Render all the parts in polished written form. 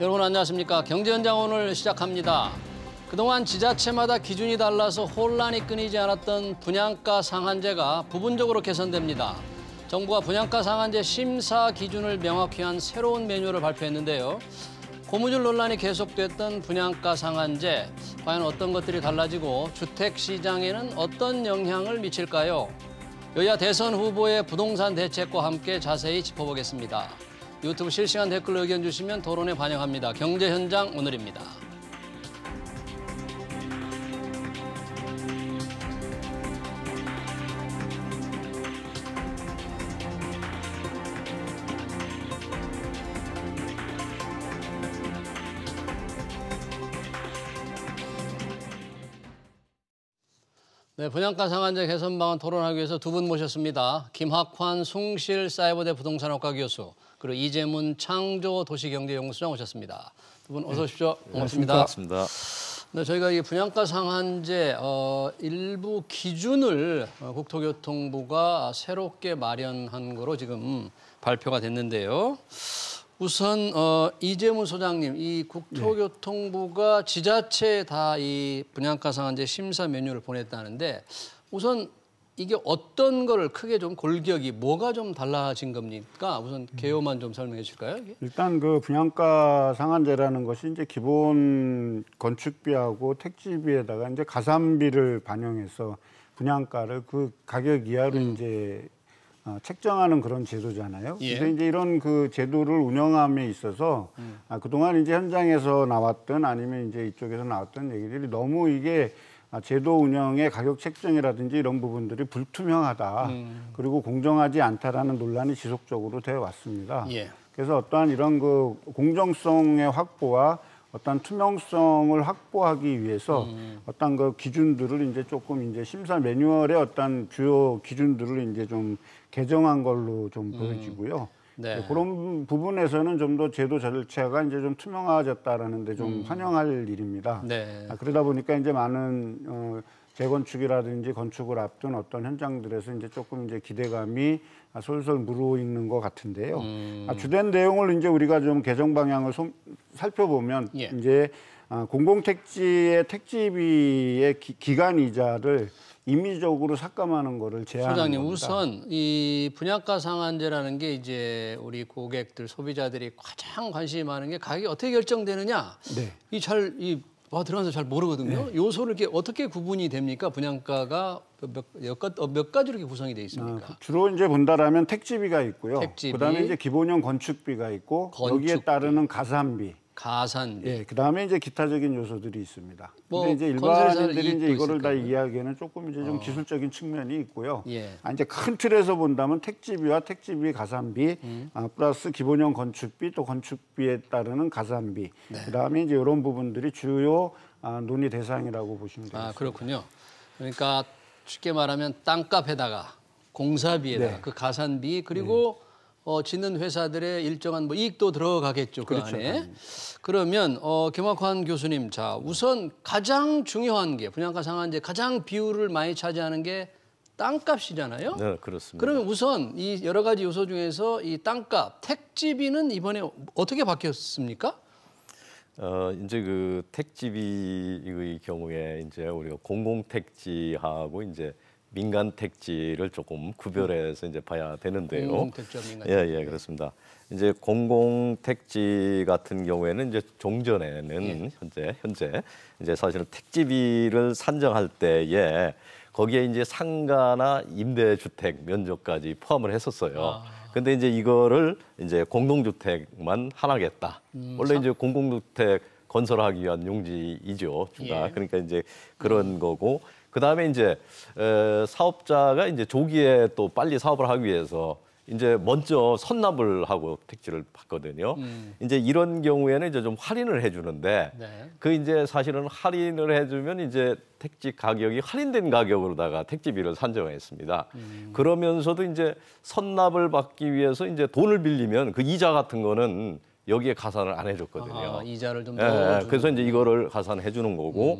여러분 안녕하십니까. 경제현장 오늘 시작합니다. 그동안 지자체마다 기준이 달라서 혼란이 끊이지 않았던 분양가 상한제가 부분적으로 개선됩니다. 정부가 분양가 상한제 심사 기준을 명확히 한 새로운 매뉴얼을 발표했는데요. 고무줄 논란이 계속됐던 분양가 상한제, 과연 어떤 것들이 달라지고 주택 시장에는 어떤 영향을 미칠까요? 여야 대선 후보의 부동산 대책과 함께 자세히 짚어보겠습니다. 유튜브 실시간 댓글로 의견 주시면 토론에 반영합니다. 경제현장 오늘입니다. 네, 분양가 상한제 개선 방안 토론하기 위해서 두 분 모셨습니다. 김학환 숭실사이버대 부동산학과 교수, 그리고 이재문 창조도시경제연구소장 오셨습니다. 두 분 어서 오십시오. 반갑습니다. 반갑습니다. 네, 저희가 이 분양가 상한제 일부 기준을 국토교통부가 새롭게 마련한 거로 지금 발표가 됐는데요. 우선 이재문 소장님, 이 국토교통부가 지자체에 다 이 분양가 상한제 심사 메뉴를 보냈다는데 우선 이게 어떤 거를 크게 좀 골격이 뭐가 좀 달라진 겁니까? 우선 개요만 좀 설명해 주실까요? 일단 그 분양가 상한제라는 것이 이제 기본 건축비하고 택지비에다가 이제 가산비를 반영해서 분양가를 그 가격 이하로 이제 책정하는 그런 제도잖아요. 예. 그래서 이제 이런 그 제도를 운영함에 있어서 그동안 이제 현장에서 나왔던 아니면 이제 이쪽에서 나왔던 얘기들이 너무 이게 제도 운영의 가격 책정이라든지 이런 부분들이 불투명하다. 그리고 공정하지 않다라는 논란이 지속적으로 되어 왔습니다. 예. 그래서 어떠한 이런 그 공정성의 확보와 어떤 투명성을 확보하기 위해서 어떤 그 기준들을 이제 조금 이제 심사 매뉴얼의 어떤 주요 기준들을 이제 좀 개정한 걸로 좀 보여지고요. 네. 그런 부분에서는 좀 더 제도 절차가 이제 좀 투명해졌다라는 데 좀 환영할 일입니다. 네. 그러다 보니까 이제 많은 재건축이라든지 건축을 앞둔 어떤 현장들에서 이제 조금 이제 기대감이 솔솔 무르익는 것 같은데요. 주된 내용을 이제 우리가 좀 개정 방향을 살펴보면 예. 이제 공공택지의 택지비의 기간 이자를 임의적으로 삭감하는 거를 제한하는 소장님, 겁니다. 우선 이 분양가 상한제라는 게 이제 우리 고객들, 소비자들이 가장 관심이 많은 게 가격이 어떻게 결정되느냐. 네. 들어가서 잘 모르거든요. 네. 요소를 이렇게 어떻게 구분이 됩니까? 분양가가 몇 가지로 이렇게 구성이 돼 있습니까? 주로 이제 본다라면 택지비가 있고요. 택지비. 그다음에 이제 기본형 건축비가 있고 여기에 따르는 가산비. 가산비. 예, 그다음에 이제 기타적인 요소들이 있습니다. 뭐 근데 이제 건설회사는 일반인들이 이제 이익도 이거를 다 있을까요? 이해하기에는 조금 이제 좀 기술적인 측면이 있고요. 예. 이제 큰 틀에서 본다면 택지비와 택지비 가산비 플러스 기본형 건축비 또 건축비에 따르는 가산비. 네. 그다음에 이제 이런 부분들이 주요 논의 대상이라고 보시면 되겠습니다. 그렇군요. 그러니까 쉽게 말하면 땅값에다가 공사비에다가 네. 그 가산비 그리고 짓는 회사들의 일정한 뭐 이익도 들어가겠죠. 그 그렇죠. 안에. 그러면 김학환 교수님, 자 우선 가장 중요한 게 분양가 상한제 가장 비율을 많이 차지하는 게 땅값이잖아요. 네, 그렇습니다. 그러면 우선 이 여러 가지 요소 중에서 이 땅값, 택지비는 이번에 어떻게 바뀌었습니까? 이제 그 택지비의 경우에 이제 우리가 공공택지하고 이제 민간 택지를 조금 구별해서 이제 봐야 되는데요. 공공택지와 민간 예, 그렇습니다. 이제 공공택지 같은 경우에는 이제 종전에는 현재 이제 사실은 택지비를 산정할 때에 거기에 이제 상가나 임대주택 면적까지 포함을 했었어요. 근데 이제 이거를 이제 공동주택만 하나겠다. 원래 이제 공공주택 건설하기 위한 용지이죠. 주가. 예. 그러니까 이제 그런 거고. 그다음에 이제 사업자가 이제 조기에 또 빨리 사업을 하기 위해서 이제 먼저 선납을 하고 택지를 받거든요. 이제 이런 경우에는 이제 좀 할인을 해주는데 네. 그 이제 사실은 할인을 해주면 이제 택지 가격이 할인된 가격으로다가 택지비를 산정했습니다. 그러면서도 이제 선납을 받기 위해서 이제 돈을 빌리면 그 이자 같은 거는 여기에 가산을 안 해줬거든요. 이자를 좀 예, 그래서 이제 이거를 가산해 주는 거고,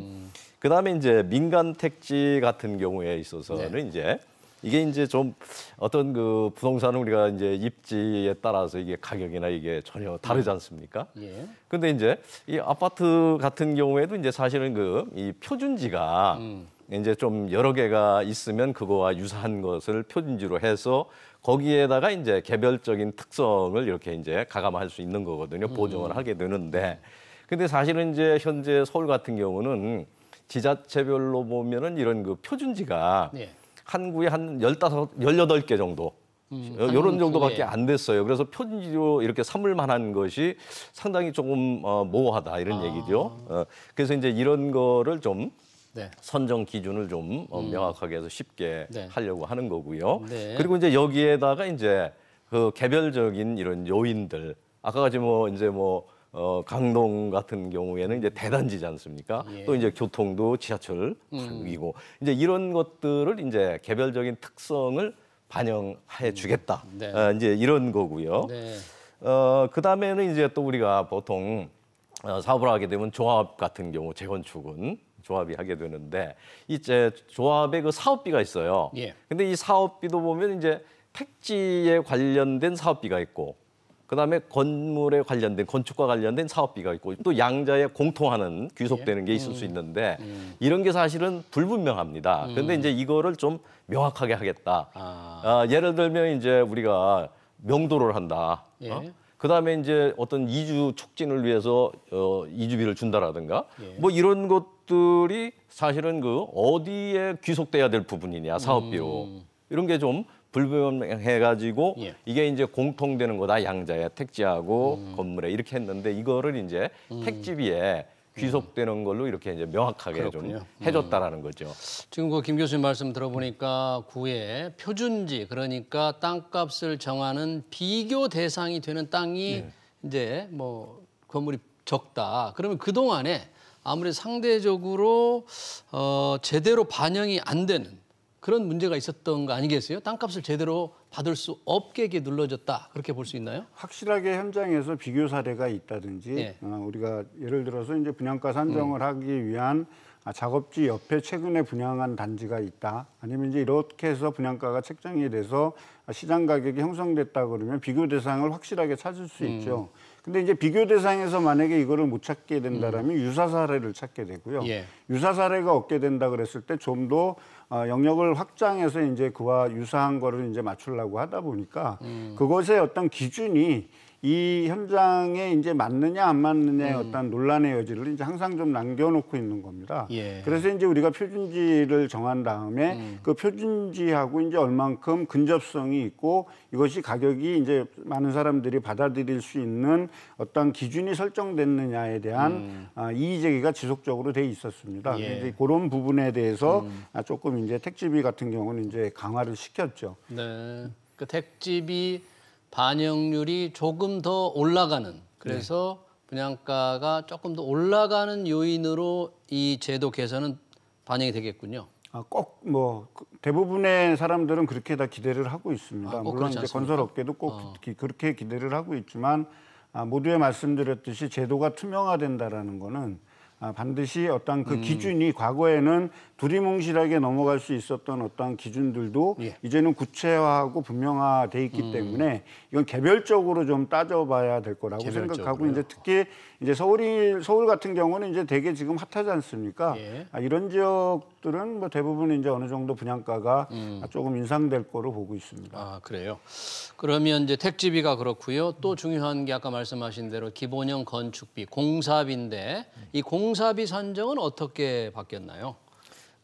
그다음에 이제 민간 택지 같은 경우에 있어서는 이제 이게 이제 좀 어떤 그 부동산은 우리가 이제 입지에 따라서 이게 가격이나 이게 전혀 다르지 않습니까? 예. 근데 이제 이 아파트 같은 경우에도 이제 사실은 그 이 표준지가 이제 좀 여러 개가 있으면 그거와 유사한 것을 표준지로 해서 거기에다가 이제 개별적인 특성을 이렇게 이제 가감할 수 있는 거거든요. 보정을 하게 되는데. 근데 사실은 이제 현재 서울 같은 경우는 지자체별로 보면은 이런 그 표준지가 예. 한 구에 한 15, 18개 정도 이런 정도밖에 안 됐어요. 그래서 표준지로 이렇게 삼을 만한 것이 상당히 조금 모호하다 이런 얘기죠. 그래서 이제 이런 거를 좀 네. 선정 기준을 좀 명확하게 해서 쉽게 네. 하려고 하는 거고요. 네. 그리고 이제 여기에다가 이제 그 개별적인 이런 요인들 아까 같이 뭐 이제 뭐 강동 같은 경우에는 이제 대단지지 않습니까? 예. 또 이제 교통도 지하철이고 이제 이런 것들을 이제 개별적인 특성을 반영해 주겠다. 네. 이제 이런 거고요. 네. 그다음에는 이제 또 우리가 보통 사업을 하게 되면 조합 같은 경우 재건축은 조합이 하게 되는데 이제 조합에 그 사업비가 있어요. 예. 근데 이 사업비도 보면 이제 택지에 관련된 사업비가 있고 그다음에 건물에 관련된 건축과 관련된 사업비가 있고 또 양자에 공통하는 귀속되는 게 있을 수 있는데 이런 게 사실은 불분명합니다. 그런데 이제 이거를 좀 명확하게 하겠다. 예를 들면 이제 우리가 명도를 한다. 예. 그다음에 이제 어떤 이주 촉진을 위해서 이주비를 준다라든가 예. 뭐 이런 것들이 사실은 그 어디에 귀속돼야 될 부분이냐 사업비로 이런 게 좀 불분명해가지고 예. 이게 이제 공통되는 거다 양자에 택지하고 건물에 이렇게 했는데 이거를 이제 택지비에 귀속되는 걸로 이렇게 이제 명확하게 그렇군요. 좀 해줬다라는 거죠. 지금 그 김 교수님 말씀 들어보니까 구에 표준지 그러니까 땅값을 정하는 비교 대상이 되는 땅이 이제 뭐 건물이 적다. 그러면 그 동안에 아무래도 상대적으로 제대로 반영이 안 되는 그런 문제가 있었던 거 아니겠어요? 땅값을 제대로 받을 수 없게 이렇게 눌러졌다. 그렇게 볼 수 있나요? 확실하게 현장에서 비교 사례가 있다든지 예. 우리가 예를 들어서 이제 분양가 산정을 하기 위한 작업지 옆에 최근에 분양한 단지가 있다. 아니면 이제 이렇게 해서 분양가가 책정이 돼서 시장 가격이 형성됐다 그러면 비교 대상을 확실하게 찾을 수 있죠. 근데 이제 비교 대상에서 만약에 이거를 못 찾게 된다라면 유사 사례를 찾게 되고요. 예. 유사 사례가 없게 된다 그랬을 때 좀 더 영역을 확장해서 이제 그와 유사한 거를 이제 맞추려고 하다 보니까 그것의 어떤 기준이 이 현장에 이제 맞느냐 안 맞느냐의 어떤 논란의 여지를 이제 항상 좀 남겨놓고 있는 겁니다. 예. 그래서 이제 우리가 표준지를 정한 다음에 그 표준지하고 이제 얼만큼 근접성이 있고 이것이 가격이 이제 많은 사람들이 받아들일 수 있는 어떤 기준이 설정됐느냐에 대한 이의 제기가 지속적으로 돼 있었습니다. 예. 이제 그런 부분에 대해서 조금 이제 택지비 같은 경우는 이제 강화를 시켰죠. 네. 그 택지비 반영률이 조금 더 올라가는 그래서 분양가가 조금 더 올라가는 요인으로 이 제도 개선은 반영이 되겠군요. 꼭 뭐 대부분의 사람들은 그렇게 다 기대를 하고 있습니다. 물론 이제 건설업계도 꼭 그렇게 기대를 하고 있지만 모두에 말씀드렸듯이 제도가 투명화된다라는 거는 반드시 어떤 그 기준이 과거에는 두리뭉실하게 넘어갈 수 있었던 어떤 기준들도 예. 이제는 구체화하고 분명화돼 있기 때문에 이건 개별적으로 좀 따져봐야 될 거라고 생각하고 이제 특히 이제 서울 같은 경우는 이제 되게 지금 핫하지 않습니까? 예. 이런 지역들은 뭐 대부분 이제 어느 정도 분양가가 조금 인상될 거로 보고 있습니다. 아, 그래요. 그러면 이제 택지비가 그렇고요. 또 중요한 게 아까 말씀하신 대로 기본형 건축비, 공사비인데 이 공사비 산정은 어떻게 바뀌었나요?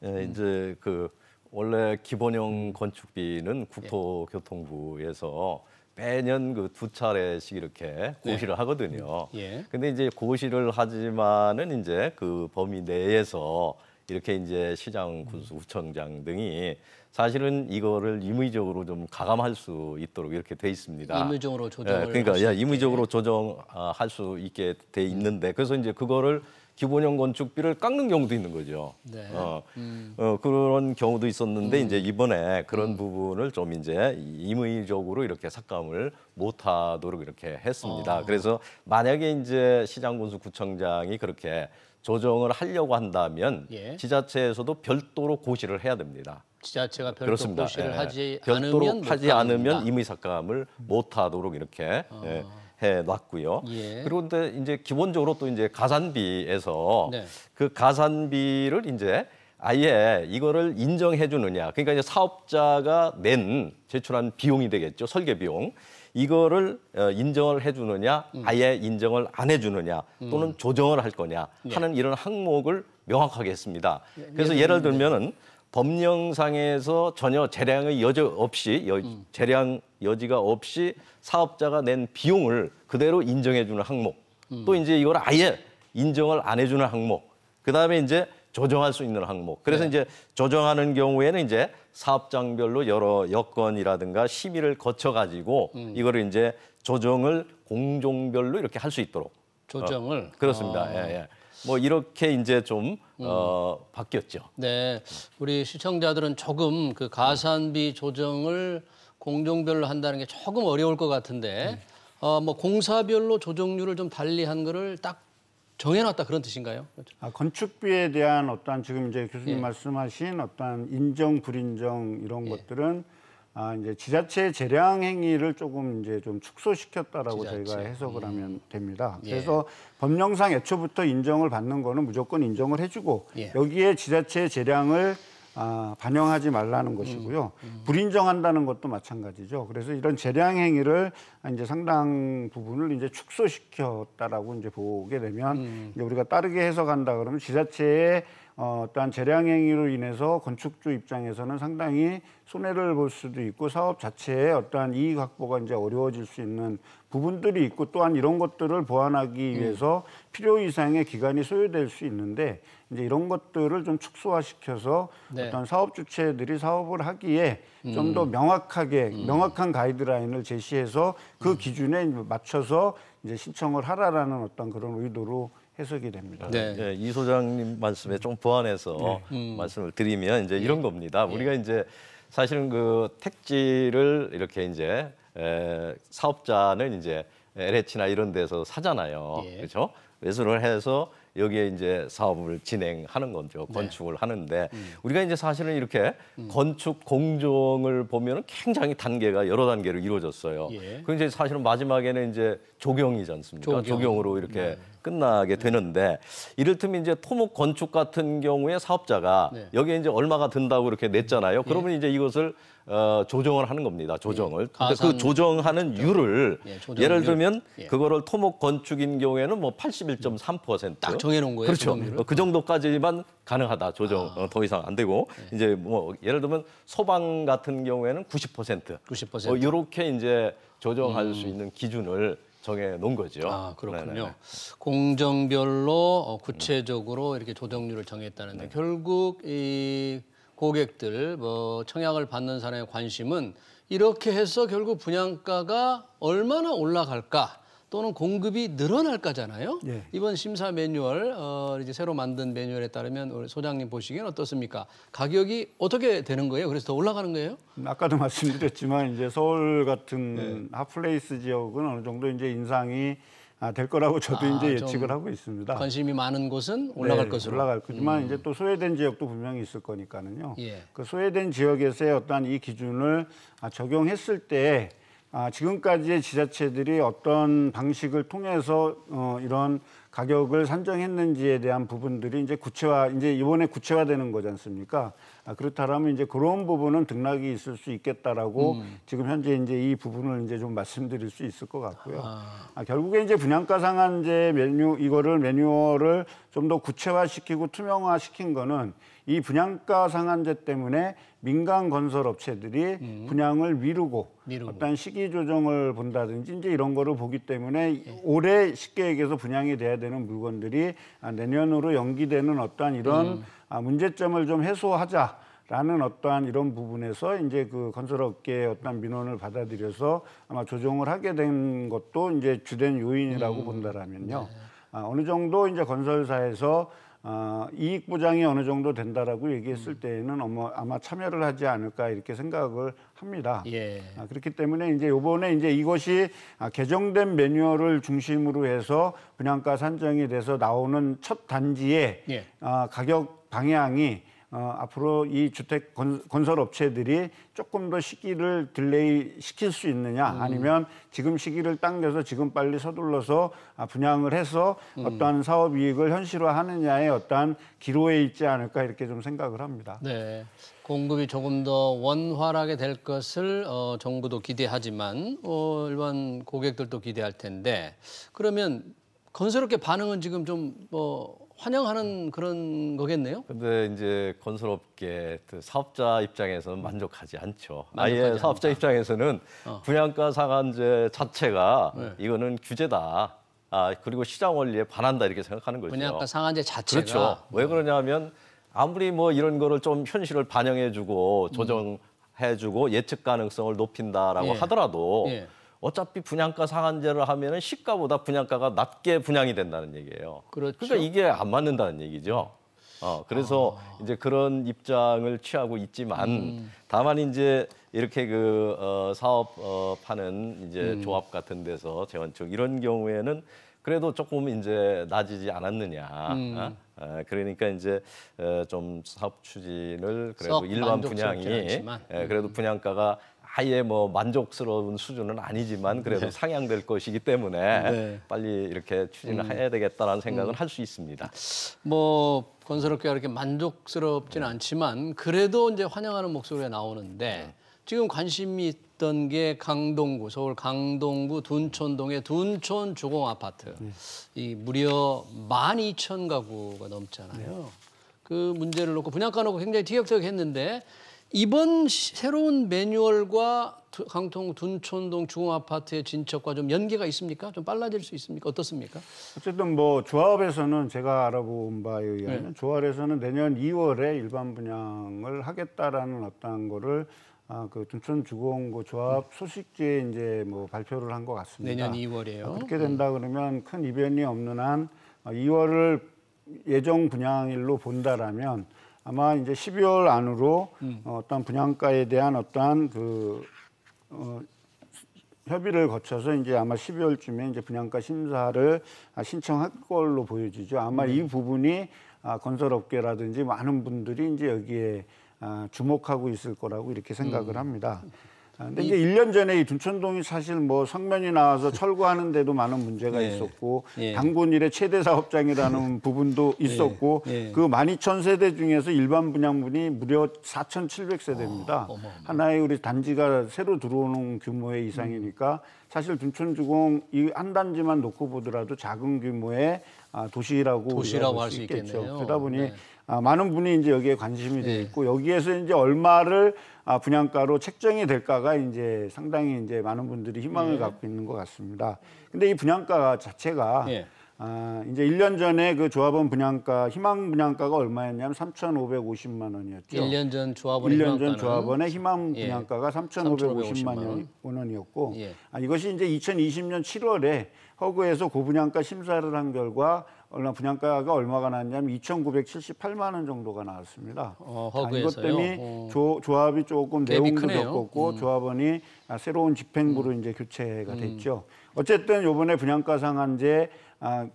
예, 이제 그 원래 기본형 건축비는 국토교통부에서 매년 그 2차례씩 이렇게 고시를 하거든요. 예. 근데 이제 고시를 하지만은 이제 그 범위 내에서 이렇게 이제 시장, 군수, 구청장 등이 사실은 이거를 임의적으로 좀 가감할 수 있도록 이렇게 돼 있습니다. 임의적으로 조정을 그러니까 임의적으로 조정할 수 있게 돼 있는데 그래서 이제 그거를 기본형 건축비를 깎는 경우도 있는 거죠. 네. 그런 경우도 있었는데 이제 이번에 그런 부분을 좀 이제 임의적으로 이렇게 삭감을 못하도록 이렇게 했습니다. 그래서 만약에 이제 시장군수 구청장이 그렇게 조정을 하려고 한다면 예. 지자체에서도 별도로 고시를 해야 됩니다. 지자체가 별도 그렇습니다. 고시를 예. 하지 별도로 않으면 하지 않으면 임의삭감을 못하도록 이렇게 해놨고요. 예. 그런데 이제 기본적으로 또 이제 가산비에서 네. 그 가산비를 이제 아예 이거를 인정해 주느냐. 그러니까 이제 사업자가 제출한 비용이 되겠죠. 설계 비용. 이거를 인정을 해 주느냐, 아예 인정을 안 해 주느냐, 또는 조정을 할 거냐 하는 이런 항목을 명확하게 했습니다. 그래서 예를 들면은 법령상에서 전혀 재량의 여지 없이 재량 여지가 없이 사업자가 낸 비용을 그대로 인정해 주는 항목. 또 이제 이걸 아예 인정을 안 해 주는 항목. 그다음에 이제 조정할 수 있는 항목. 그래서 이제 조정하는 경우에는 이제 사업장별로 여러 여건이라든가 심의를 거쳐 가지고 이거를 이제 조정을 공종별로 이렇게 할 수 있도록 조정을 그렇습니다. 예, 예. 뭐 이렇게 이제 좀 바뀌었죠. 네, 우리 시청자들은 조금 그 가산비 조정을 공종별로 한다는 게 조금 어려울 것 같은데 뭐 공사별로 조정률을 좀 달리한 거를 딱 정해놨다 그런 뜻인가요? 건축비에 대한 어떠한 지금 이제 교수님 예. 말씀하신 어떠한 인정, 불인정 이런 것들은 이제 지자체의 재량 행위를 조금 이제 좀 축소시켰다라고 지자체. 저희가 해석을 하면 됩니다. 예. 그래서 법령상 애초부터 인정을 받는 거는 무조건 인정을 해주고 예. 여기에 지자체의 재량을 반영하지 말라는 것이고요. 불인정한다는 것도 마찬가지죠. 그래서 이런 재량 행위를 이제 상당 부분을 이제 축소시켰다라고 이제 보게 되면 이제 우리가 다르게 해석한다 그러면 지자체의 어떠한 재량 행위로 인해서 건축주 입장에서는 상당히 손해를 볼 수도 있고 사업 자체의 어떠한 이익 확보가 이제 어려워질 수 있는 부분들이 있고 또한 이런 것들을 보완하기 위해서 필요 이상의 기간이 소요될 수 있는데 이제 이런 것들을 좀 축소화시켜서 네. 어떤 사업 주체들이 사업을 하기에 좀 더 명확하게 명확한 가이드라인을 제시해서 그 기준에 맞춰서 이제 신청을 하라라는 어떤 그런 의도로 해석이 됩니다. 네. 예, 이 소장님 말씀에 좀 보완해서 말씀을 드리면 이제 이런 겁니다. 우리가 이제 사실은 그 택지를 이렇게 이제 사업자는 이제 LH나 이런 데서 사잖아요. 예. 그렇죠? 매수를 해서 여기에 이제 사업을 진행하는 거죠. 건축을 하는데 우리가 이제 사실은 이렇게 건축 공정을 보면은 굉장히 단계가 여러 단계로 이루어졌어요. 예. 그 이제 사실은 마지막에는 이제 조경이지 않습니까? 조경으로 이렇게 끝나게 되는데 이를테면 이제 토목 건축 같은 경우에 사업자가 여기에 이제 얼마가 든다고 이렇게 냈잖아요. 그러면 이제 이것을 조정을 하는 겁니다. 조정을. 근데 그 조정하는 율을 조정률. 예를 들면 그거를 토목 건축인 경우에는 뭐 81.3%. 딱 정해놓은 거예요. 그렇죠. 조정률을? 그 정도까지만 가능하다. 조정 더 이상 안 되고 이제 뭐 예를 들면 소방 같은 경우에는 90%. 90%. 이렇게 이제 조정할 수 있는 기준을 정해 놓은 거죠. 아, 그렇군요. 네네. 공정별로 구체적으로 이렇게 조정률을 정했다는데 네. 결국 이 고객들 뭐 청약을 받는 사람의 관심은 이렇게 해서 결국 분양가가 얼마나 올라갈까 또는 공급이 늘어날까잖아요. 예. 이번 심사 매뉴얼 이제 새로 만든 매뉴얼에 따르면 우리 소장님 보시기엔 어떻습니까? 가격이 어떻게 되는 거예요? 그래서 더 올라가는 거예요? 아까도 말씀드렸지만 이제 서울 같은 핫플레이스 지역은 어느 정도 이제 인상이 될 거라고 저도 이제 좀 예측을 하고 있습니다. 관심이 많은 곳은 올라갈 네, 것으로. 올라갈 거지만 이제 또 소외된 지역도 분명히 있을 거니까는요. 예. 그 소외된 지역에서의 어떤 이 기준을 적용했을 때 지금까지의 지자체들이 어떤 방식을 통해서 이런 가격을 산정했는지에 대한 부분들이 이제 이제 이번에 구체화되는 거지 않습니까? 그렇다면 이제 그런 부분은 등락이 있을 수 있겠다라고 지금 현재 이제 이 부분을 이제 좀 말씀드릴 수 있을 것 같고요. 결국에 이제 분양가 상한제 매뉴얼을 좀 더 구체화시키고 투명화시킨 거는 이 분양가 상한제 때문에 민간 건설 업체들이 분양을 미루고 어떤 시기 조정을 본다든지 이제 이런 거를 보기 때문에 올해 쉽게 얘기해서 분양이 돼야 되는 물건들이 내년으로 연기되는 어떤 이런 문제점을 좀 해소하자라는 어떠한 이런 부분에서 이제 그 건설업계의 어떤 민원을 받아들여서 아마 조정을 하게 된 것도 이제 주된 요인이라고 본다라면요. 어느 정도 이제 건설사에서 이익 보장이 어느 정도 된다라고 얘기했을 때에는 아마 참여를 하지 않을까 이렇게 생각을 합니다. 예. 그렇기 때문에 이제 요번에 이제 이것이 개정된 매뉴얼을 중심으로 해서 분양가 산정이 돼서 나오는 첫 단지의 예. 가격 방향이 앞으로 이 주택 건설 업체들이 조금 더 시기를 딜레이 시킬 수 있느냐, 아니면 지금 시기를 당겨서 지금 빨리 서둘러서 분양을 해서 어떠한 사업 이익을 현실화하느냐의 어떠한 기로에 있지 않을까 이렇게 좀 생각을 합니다. 네. 공급이 조금 더 원활하게 될 것을 정부도 기대하지만 일반 고객들도 기대할 텐데, 그러면 건설업계 반응은 지금 좀 환영하는 그런 거겠네요? 근데 이제 건설업계 사업자 입장에서는 만족하지 않죠. 만족하지 아예 사업자 입장에서는 분양가 상한제 자체가 네. 이거는 규제다. 그리고 시장 원리에 반한다 이렇게 생각하는 거죠. 분양가 상한제 자체가. 그렇죠. 왜 그러냐면 아무리 뭐 이런 거를 좀 현실을 반영해주고 조정해주고 예측 가능성을 높인다라고 예. 하더라도 예. 어차피 분양가 상한제를 하면은 시가보다 분양가가 낮게 분양이 된다는 얘기예요. 그렇죠. 그러니까 이게 안 맞는다는 얘기죠. 그래서 이제 그런 입장을 취하고 있지만 다만 이제 이렇게 사업하는 이제 조합 같은 데서 재건축 이런 경우에는 그래도 조금 이제 낮이지 않았느냐. 그러니까 이제 좀 사업 추진을 그래도 일반 분양이 그래도 분양가가 아예 뭐 만족스러운 수준은 아니지만 그래도 상향될 것이기 때문에 빨리 이렇게 추진을 해야 되겠다라는 생각은 할 수 있습니다. 뭐 건설업계가 그렇게 만족스럽지는 않지만 그래도 이제 환영하는 목소리가 나오는데 지금 관심이 있던 게 강동구, 서울 강동구 둔촌동의 둔촌 주공 아파트. 이 무려 12,000가구가 넘잖아요. 그 문제를 놓고 분양가 놓고 굉장히 티격태격했는데 이번 새로운 매뉴얼과 강동 둔촌동 주공 아파트의 진척과 좀 연계가 있습니까? 좀 빨라질 수 있습니까? 어떻습니까? 어쨌든 뭐 조합에서는 제가 알아본 바에 의하면 조합에서는 내년 2월에 일반 분양을 하겠다라는 어떤 거를 그 둔촌 주공 조합 소식지에 이제 뭐 발표를 한 것 같습니다. 내년 2월이에요. 그렇게 된다 그러면 큰 이변이 없는 한 2월을 예정 분양일로 본다라면 아마 이제 12월 안으로 어떤 분양가에 대한 어떠한 협의를 거쳐서 이제 아마 12월쯤에 이제 분양가 심사를 신청할 걸로 보여지죠. 아마 이 부분이 건설업계라든지 많은 분들이 이제 여기에 주목하고 있을 거라고 이렇게 생각을 합니다. 근데 이제 1년 전에 이 둔촌동이 사실 뭐 성면이 나와서 철거하는 데도 많은 문제가 있었고 단군 일의 최대 사업장이라는 부분도 있었고 그 12,000세대 중에서 일반 분양분이 무려 4,700세대입니다. 하나의 우리 단지가 새로 들어오는 규모의 이상이니까 사실 둔촌주공 이 한 단지만 놓고 보더라도 작은 규모의 도시라고 할 수 있겠죠. 있겠네요. 그러다 보니 많은 분이 이제 여기에 관심이 돼 있고 여기에서 이제 얼마를 분양가로 책정이 될까가 이제 상당히 이제 많은 분들이 희망을 갖고 있는 것 같습니다. 근데 이 분양가 자체가 이제 1년 전에 그 조합원 분양가 희망 분양가가 얼마였냐면 3,550만 원이었죠. 1년 전 조합원의 1년 전 조합원의 희망 분양가가 3,550만 원이었고 이것이 이제 2020년 7월에 허그에서 고분양가 심사를 한 결과 분양가가 얼마가 나왔냐면 2,978만 원 정도가 나왔습니다. 이것 때문에 조합이 조금 내용도 적었고 조합원이 새로운 집행부로 이제 교체가 됐죠. 어쨌든 이번에 분양가 상한제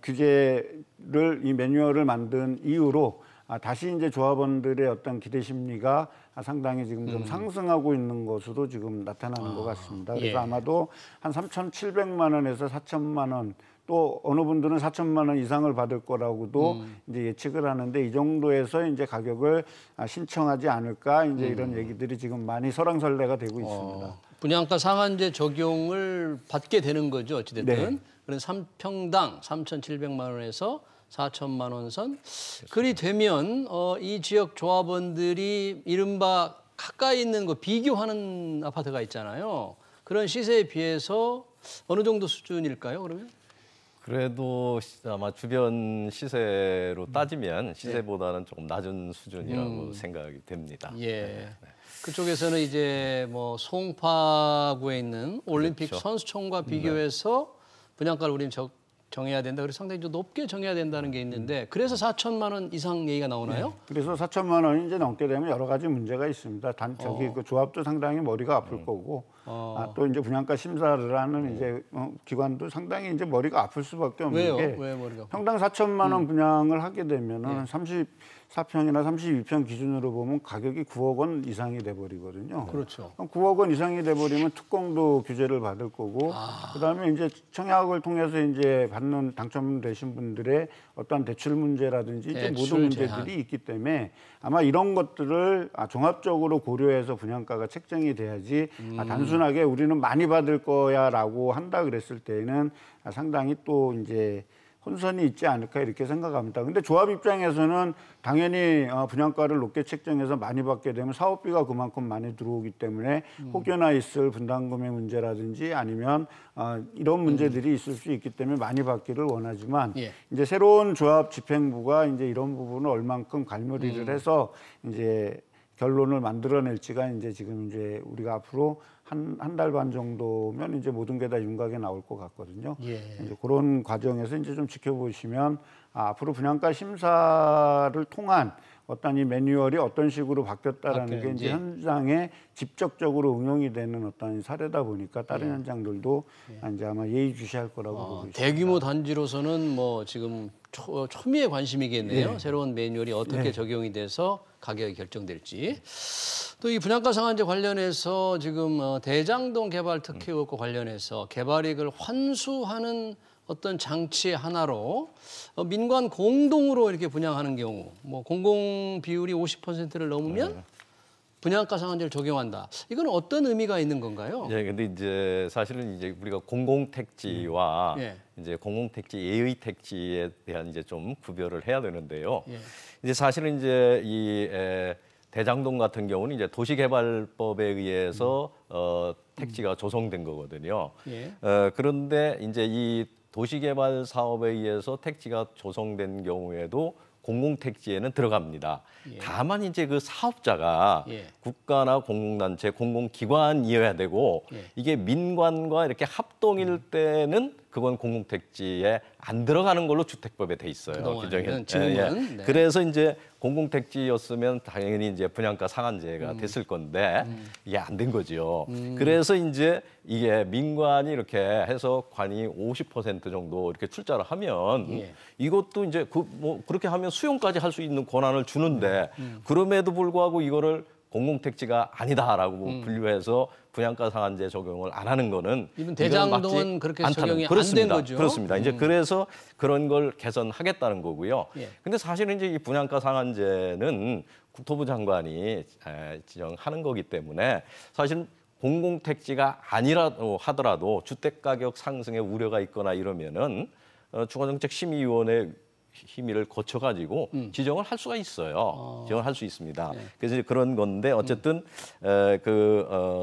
규제를 이 매뉴얼을 만든 이후로 다시 이제 조합원들의 어떤 기대 심리가 상당히 지금 좀 상승하고 있는 것으로 지금 나타나는 것 같습니다. 그래서 아마도 한 3,700만 원에서 4,000만 원, 또 어느 분들은 4,000만 원 이상을 받을 거라고도 이제 예측을 하는데 이 정도에서 이제 가격을 신청하지 않을까 이제 이런 얘기들이 지금 많이 설왕설래가 되고 있습니다. 분양가 상한제 적용을 받게 되는 거죠, 어찌됐든. 그래서 3평당 3,700만 원에서 4천만 원 선. 그리 되면 이 지역 조합원들이 이른바 가까이 있는 거 비교하는 아파트가 있잖아요. 그런 시세에 비해서 어느 정도 수준일까요, 그러면? 그래도 아마 주변 시세로 따지면 시세보다는 조금 낮은 수준이라고 생각이 됩니다. 그쪽에서는 이제 뭐 송파구에 있는 올림픽 선수촌과 비교해서 분양가를 우리는 정해야 된다. 그래서 상당히 좀 높게 정해야 된다는 게 있는데 그래서 4천만 원 이상 얘기가 나오나요? 그래서 4천만 원이 이제 넘게 되면 여러 가지 문제가 있습니다. 그 조합도 상당히 머리가 아플 거고, 또 이제 분양가 심사를 하는 이제 기관도 상당히 이제 머리가 아플 수밖에 없는 왜요? 게 왜 머리가? 평당 4천만 원 분양을 하게 되면은 34평이나 32평 기준으로 보면 가격이 9억 원 이상이 돼 버리거든요. 그렇죠. 9억 원 이상이 돼 버리면 특공도 규제를 받을 거고, 그다음에 이제 청약을 통해서 이제 당첨되신 분들의 어떤 대출 문제라든지 이제 모든 문제들이 있기 때문에 아마 이런 것들을 종합적으로 고려해서 분양가가 책정이 돼야지 단순하게 우리는 많이 받을 거야라고 한다 그랬을 때에는 상당히 또 이제 혼선이 있지 않을까 이렇게 생각합니다. 근데 조합 입장에서는 당연히 분양가를 높게 책정해서 많이 받게 되면 사업비가 그만큼 많이 들어오기 때문에 혹여나 있을 분담금의 문제라든지 아니면 이런 문제들이 있을 수 있기 때문에 많이 받기를 원하지만 이제 새로운 조합 집행부가 이제 이런 부분을 얼만큼 갈무리를 해서 이제 결론을 만들어낼지가 이제 지금 이제 우리가 앞으로 한 달 반 정도면 이제 모든 게 다 윤곽에 나올 것 같거든요. 이제 그런 과정에서 이제 좀 지켜보시면 앞으로 분양가 심사를 통한 어떤 이 매뉴얼이 어떤 식으로 바뀌었다라는 게 이제 현장에 직접적으로 응용이 되는 어떤 사례다 보니까 다른 현장들도 이제 아마 예의주시할 거라고 보고 있습니다. 대규모 단지로서는 뭐 지금 초미의 관심이겠네요. 새로운 매뉴얼이 어떻게 적용이 돼서 가격이 결정될지. 또 이 분양가 상한제 관련해서 지금 대장동 개발 특혜 의혹과 관련해서 개발이익을 환수하는 어떤 장치 하나로 민관 공동으로 이렇게 분양하는 경우, 뭐 공공 비율이 50%를 넘으면 분양가 상한제를 적용한다. 이건 어떤 의미가 있는 건가요? 예, 근데 이제 사실은 이제 우리가 공공택지와 이제 공공택지 예의 택지에 대한 이제 좀 구별을 해야 되는데요. 이제 사실은 이제 이 대장동 같은 경우는 이제 도시개발법에 의해서 택지가 조성된 거거든요. 그런데 이제 이 도시개발 사업에 의해서 택지가 조성된 경우에도 공공택지에는 들어갑니다. 다만 이제 그 사업자가 국가나 공공단체, 공공기관이어야 되고 이게 민관과 이렇게 합동일 때는 그건 공공택지에 안 들어가는 걸로 주택법에 돼 있어요. 규정이. 지금은. 그래서 이제 공공택지였으면 당연히 이제 분양가 상한제가 됐을 건데 이게 안 된 거죠. 그래서 이제 이게 민관이 이렇게 해서 관이 50% 정도 이렇게 출자를 하면 이것도 이제 그렇게 하면 수용까지 할 수 있는 권한을 주는데 그럼에도 불구하고 이거를 공공택지가 아니다라고 분류해서 분양가 상한제 적용을 안 하는 거는 이번 대장동은 그렇게 적용이 안 된 거죠. 그렇습니다. 이제 그래서 그런 걸 개선하겠다는 거고요. 근데 사실은 이제 이 분양가 상한제는 국토부 장관이 지정하는 거기 때문에 사실 공공택지가 아니라도 하더라도 주택가격 상승의 우려가 있거나 이러면은 주거정책심의위원회 심의를 거쳐가지고 지정을 할 수가 있어요. 지정을 할 수 있습니다. 그래서 그런 건데 어쨌든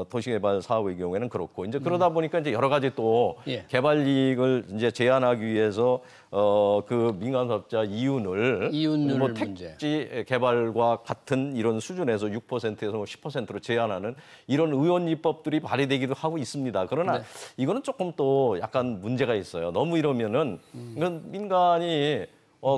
도시개발 사업의 경우에는 그렇고 이제 그러다 보니까 이제 여러 가지 또 개발 이익을 이제 제한하기 위해서 그 민간 사업자 이윤을 뭐 택지 개발과 같은 이런 수준에서 6%에서 10%로 제한하는 이런 의원 입법들이 발의되기도 하고 있습니다. 그러나 이거는 조금 또 약간 문제가 있어요. 너무 이러면은 이건 민간이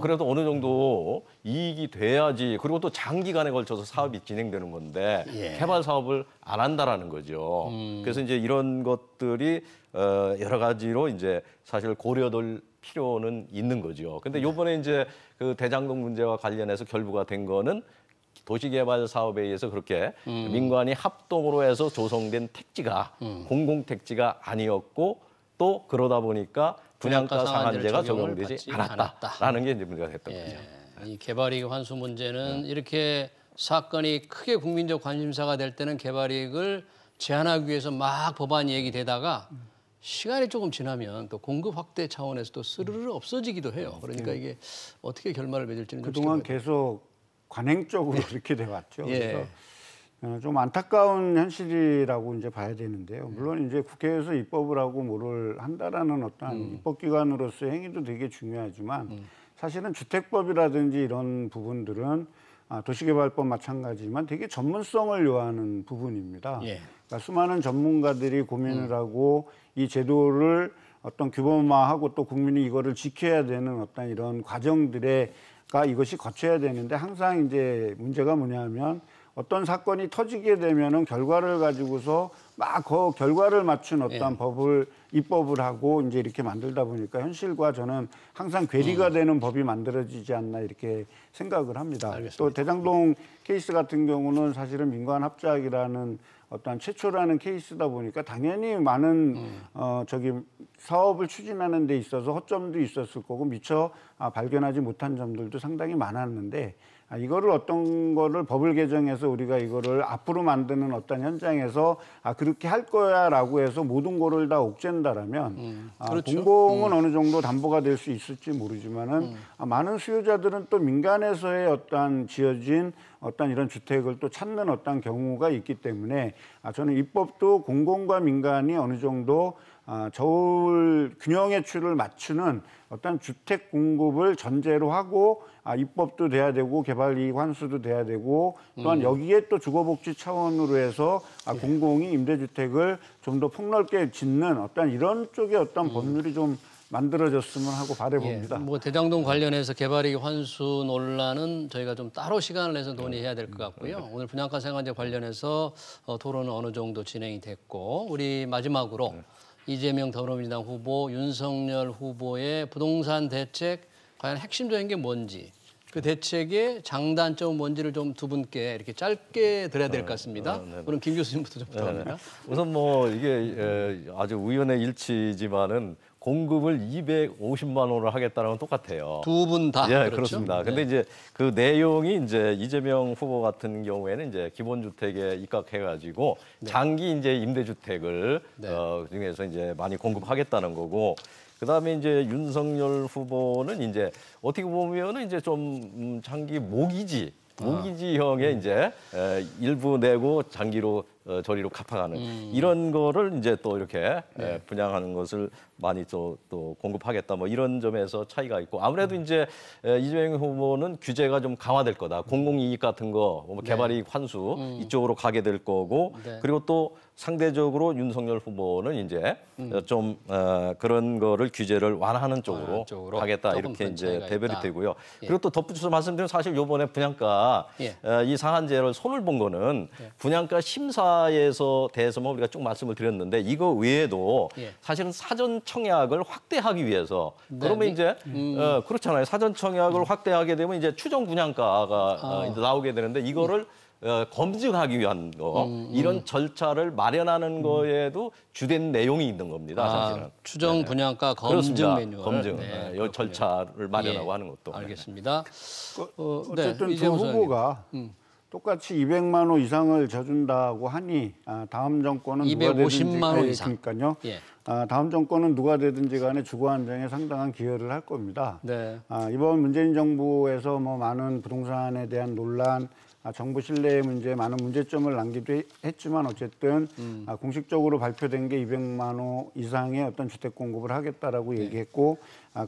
그래도 어느 정도 이익이 돼야지. 그리고 또 장기간에 걸쳐서 사업이 진행되는 건데 개발 사업을 안 한다라는 거죠. 그래서 이제 이런 것들이 여러 가지로 이제 사실 고려될 필요는 있는 거죠. 근데 요번에 이제 그 대장동 문제와 관련해서 결부가 된 거는 도시개발 사업에 의해서 그렇게 민관이 합동으로 해서 조성된 택지가 공공택지가 아니었고 또 그러다 보니까 분양가 상한제가 적용되지 않았다라는 게 이제 문제가 됐던 거죠. 이 개발이익 환수 문제는 이렇게 사건이 크게 국민적 관심사가 될 때는 개발이익을 제한하기 위해서 막 법안이 얘기되다가 시간이 조금 지나면 또 공급 확대 차원에서 또 스르르 없어지기도 해요. 그러니까 이게 어떻게 결말을 맺을지는 그동안 계속 관행적으로 이렇게 돼 왔죠. 그래서 좀 안타까운 현실이라고 이제 봐야 되는데요. 물론 이제 국회에서 입법을 하고 뭐를 한다라는 어떤 입법기관으로서의 행위도 되게 중요하지만 사실은 주택법이라든지 이런 부분들은 도시개발법 마찬가지지만 되게 전문성을 요하는 부분입니다. 그러니까 수많은 전문가들이 고민을 하고 이 제도를 어떤 규범화하고 또 국민이 이거를 지켜야 되는 어떤 이런 과정들에가 이것이 거쳐야 되는데 항상 이제 문제가 뭐냐면 어떤 사건이 터지게 되면은 결과를 가지고서 막 그 결과를 맞춘 어떤 입법을 하고 이제 이렇게 만들다 보니까 현실과 저는 항상 괴리가 되는 법이 만들어지지 않나 이렇게 생각을 합니다. 알겠습니다. 또 대장동 케이스 같은 경우는 사실은 민관합작이라는 어떤 최초라는 케이스다 보니까 당연히 많은 사업을 추진하는 데 있어서 허점도 있었을 거고 미처 발견하지 못한 점들도 상당히 많았는데 이거를 어떤 거를 법을 개정해서 우리가 이거를 앞으로 만드는 어떤 현장에서 그렇게 할 거야라고 해서 모든 거를 다 옥죄한다라면 그렇죠. 공공은 어느 정도 담보가 될 수 있을지 모르지만은 많은 수요자들은 또 민간에서의 어떤 지어진 어떤 이런 주택을 또 찾는 어떤 경우가 있기 때문에 저는 입법도 공공과 민간이 어느 정도 저울 균형의 추를 맞추는 어떤 주택 공급을 전제로 하고 입법도 돼야 되고 개발이익 환수도 돼야 되고 또한 여기에 또 주거복지 차원으로 해서 공공이 임대주택을 좀 더 폭넓게 짓는 어떤 이런 쪽의 어떤 법률이 좀 만들어졌으면 하고 바라봅니다. 예, 뭐 대장동 관련해서 개발이익 환수 논란은 저희가 좀 따로 시간을 내서 논의해야 될 것 같고요. 오늘 분양가 상한제 관련해서 토론은 어느 정도 진행이 됐고 우리 마지막으로 이재명 더불어민주당 후보, 윤석열 후보의 부동산 대책 과연 핵심적인 게 뭔지 그 대책의 장단점은 뭔지를 좀 두 분께 이렇게 짧게 드려야 될 것 같습니다. 오늘 김 교수님부터 좀 부탁합니다. 우선 뭐 이게 아주 우연의 일치지만은 공급을 250만 원을 하겠다는 건 똑같아요. 두 분 다. 예, 그렇죠? 그렇습니다. 근데 이제 그 내용이 이제 이재명 후보 같은 경우에는 이제 기본주택에 입각해가지고 장기 이제 임대주택을 중에서 이제 많이 공급하겠다는 거고. 그다음에 이제 윤석열 후보는 이제 어떻게 보면은 이제 좀 장기 모기지형의 이제 일부 내고 장기로 저리로 갚아가는 이런 거를 이제 또 이렇게 분양하는 것을 많이 또 공급하겠다 뭐 이런 점에서 차이가 있고 아무래도 이제 이재명 후보는 규제가 좀 강화될 거다. 공공이익 같은 거, 뭐 개발이익 환수 이쪽으로 가게 될 거고 그리고 또 상대적으로 윤석열 후보는 이제 좀 그런 거를 규제를 완화하는 쪽으로 가겠다 이렇게 이제 대별이 되고요. 그리고 또 덧붙여서 말씀드리면 사실 이번에 분양가 이 상한제를 손을 본 거는 분양가 심사에서 대해서만 우리가 쭉 말씀을 드렸는데 이거 외에도 사실은 사전 청약을 확대하기 위해서 그러면 이제 그렇잖아요. 사전 청약을 확대하게 되면 이제 추정 분양가가 이제 나오게 되는데 이거를 검증하기 위한 거 이런 절차를 마련하는 거에도 주된 내용이 있는 겁니다. 사실은 추정 분양가 검증 매뉴얼. 검증 이 절차를 마련하고 하는 것도. 알겠습니다. 어쨌든 두 후보가 똑같이 200만 원 이상을 져준다고 하니 다음 정권은 누가 되든지 250만 원 이상. 그러니까요. 다음 정권은 누가 되든지 간에 주거 안정에 상당한 기여를 할 겁니다. 네. 이번 문재인 정부에서 뭐 많은 부동산에 대한 논란, 정부 신뢰의 문제, 많은 문제점을 남기도 했지만 어쨌든 공식적으로 발표된 게 200만 원 이상의 어떤 주택 공급을 하겠다라고 얘기했고,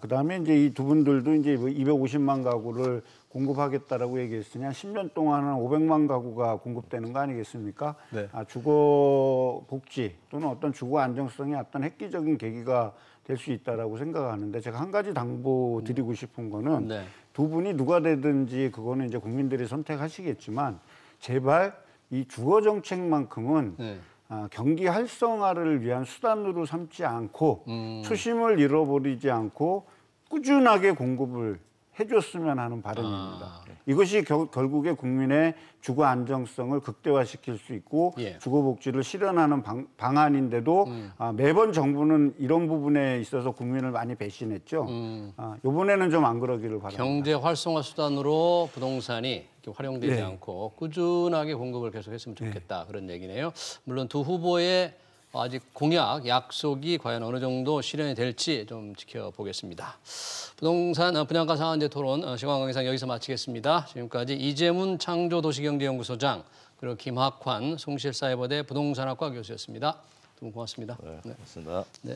그다음에 이제 이 두 분들도 이제 250만 가구를 공급하겠다라고 얘기했으니 한 10년 동안은 500만 가구가 공급되는 거 아니겠습니까? 주거 복지 또는 어떤 주거 안정성의 어떤 획기적인 계기가 될 수 있다라고 생각하는데 제가 한 가지 당부 드리고 싶은 거는 두 분이 누가 되든지 그거는 이제 국민들이 선택하시겠지만 제발 이 주거 정책만큼은 경기 활성화를 위한 수단으로 삼지 않고 초심을 잃어버리지 않고 꾸준하게 공급을 해줬으면 하는 바람입니다. 이것이 결국에 국민의 주거 안정성을 극대화시킬 수 있고 주거 복지를 실현하는 방안인데도 매번 정부는 이런 부분에 있어서 국민을 많이 배신했죠. 이번에는 좀 안 그러기를 바랍니다. 경제 활성화 수단으로 부동산이 이렇게 활용되지 않고 꾸준하게 공급을 계속했으면 좋겠다 그런 얘기네요. 물론 두 후보의 아직 공약, 약속이 과연 어느 정도 실현이 될지 좀 지켜보겠습니다. 부동산 분양가 상한제 토론 시간 관계상 여기서 마치겠습니다. 지금까지 이재문 창조도시경제연구소장 그리고 김학환 숭실사이버대 부동산학과 교수였습니다. 두 분 고맙습니다. 네, 고맙습니다. 네.